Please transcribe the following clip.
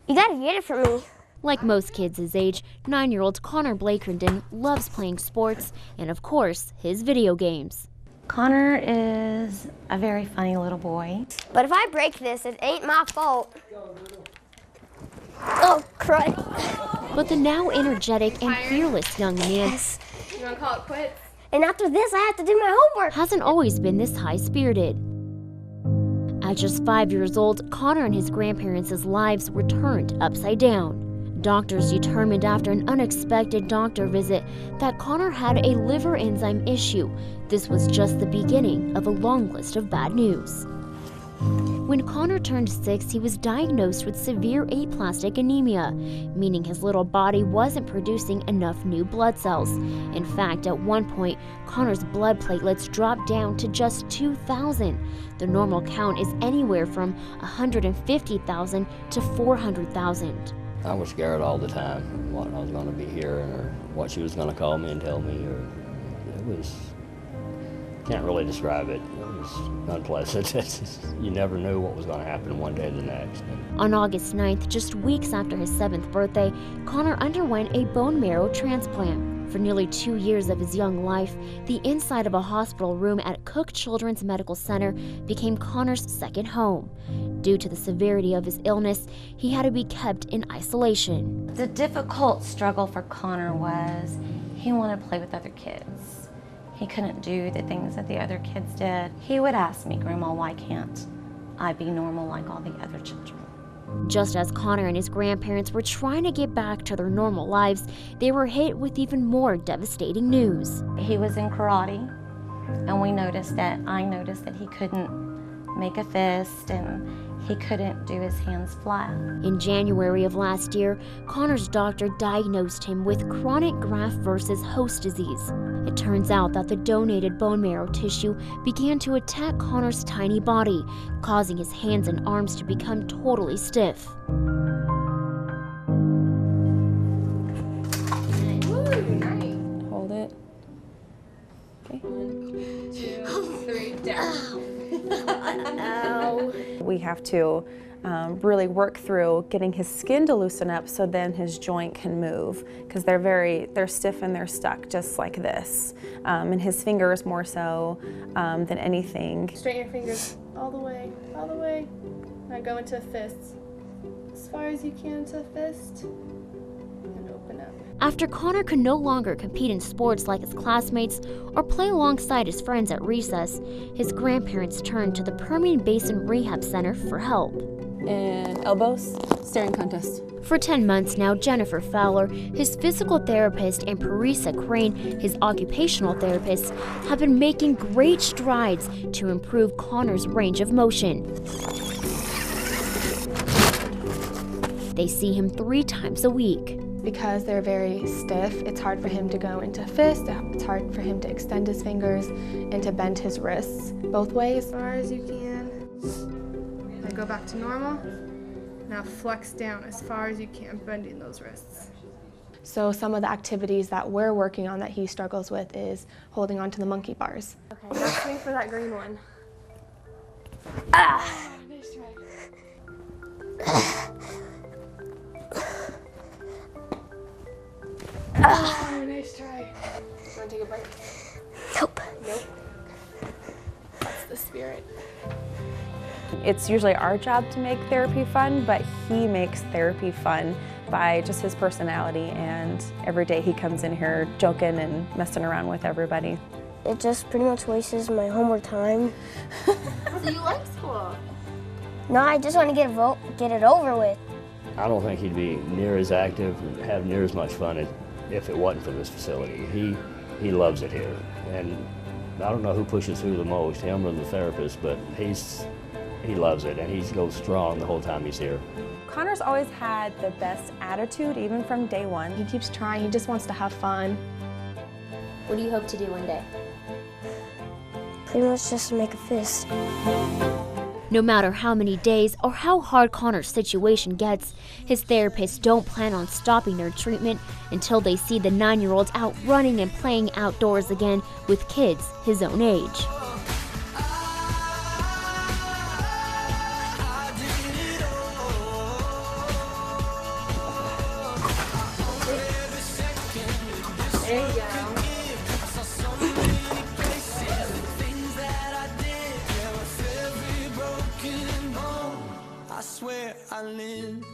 You gotta get it for me. Like most kids his age, 9-year-old Connor Blakerdon loves playing sports and, of course, his video games. Connor is a very funny little boy. But if I break this, it ain't my fault. Oh, crud. But the now energetic and fearless young man You wanna call it quits? And after this, I have to do my homework. hasn't always been this high-spirited. At just 5 years old, Connor and his grandparents' lives were turned upside down. Doctors determined after an unexpected doctor visit that Connor had a liver enzyme issue. This was just the beginning of a long list of bad news. When Connor turned 6, he was diagnosed with severe aplastic anemia, meaning his little body wasn't producing enough new blood cells. In fact, at one point, Connor's blood platelets dropped down to just 2,000. The normal count is anywhere from 150,000 to 400,000. I was scared all the time what I was going to be hearing or what she was going to call me and tell me. It was, can't really describe it. It was unpleasant. You never knew what was going to happen one day or the next. On August 9th, just weeks after his 7th birthday, Connor underwent a bone marrow transplant. For nearly 2 years of his young life, the inside of a hospital room at Cook Children's Medical Center became Connor's second home. Due to the severity of his illness, he had to be kept in isolation. The difficult struggle for Connor was he wanted to play with other kids. He couldn't do the things that the other kids did. He would ask me, "Grandma, why can't I be normal like all the other children?" Just as Connor and his grandparents were trying to get back to their normal lives, they were hit with even more devastating news. He was in karate, and I noticed that he couldn't make a fist and he couldn't do his hands flat. In January of last year, Connor's doctor diagnosed him with chronic graft-versus-host disease. It turns out that the donated bone marrow tissue began to attack Connor's tiny body, causing his hands and arms to become totally stiff. Hold it. Okay. 1, 2, 3, down. We have to really work through getting his skin to loosen up so then his joint can move, because they're stiff and they're stuck just like this. And his fingers more so than anything. Straighten your fingers all the way, all the way. Now go into a fist. As far as you can into a fist. And open up. After Connor could no longer compete in sports like his classmates or play alongside his friends at recess, his grandparents turned to the Permian Basin Rehab Center for help. And elbows, staring contest. For 10 months now, Jennifer Fowler, his physical therapist, and Parisa Crane, his occupational therapist, have been making great strides to improve Connor's range of motion. They see him 3 times a week. Because they're very stiff, it's hard for him to go into fist, it's hard for him to extend his fingers and to bend his wrists both ways. As far as you can. Then go back to normal. Now flex down as far as you can, bending those wrists. So some of the activities that we're working on that he struggles with is holding onto the monkey bars. Okay, now swing for that green one. Ah! Nice try. Oh, nice try. You want to take a break? Nope. Nope. That's the spirit. It's usually our job to make therapy fun, but he makes therapy fun by just his personality, and every day he comes in here joking and messing around with everybody. It just pretty much wastes my homework time. So you like school? No, I just want to get it over with. I don't think he'd be near as active and have near as much fun if it wasn't for this facility. He loves it here, and I don't know who pushes who the most, him or the therapist, but he loves it, and he goes strong the whole time he's here. Connor's always had the best attitude, even from day one. He keeps trying. He just wants to have fun. What do you hope to do one day? Pretty much just make a fist. No matter how many days or how hard Connor's situation gets, his therapists don't plan on stopping their treatment until they see the 9-year-old out running and playing outdoors again with kids his own age. There you go. I swear I lived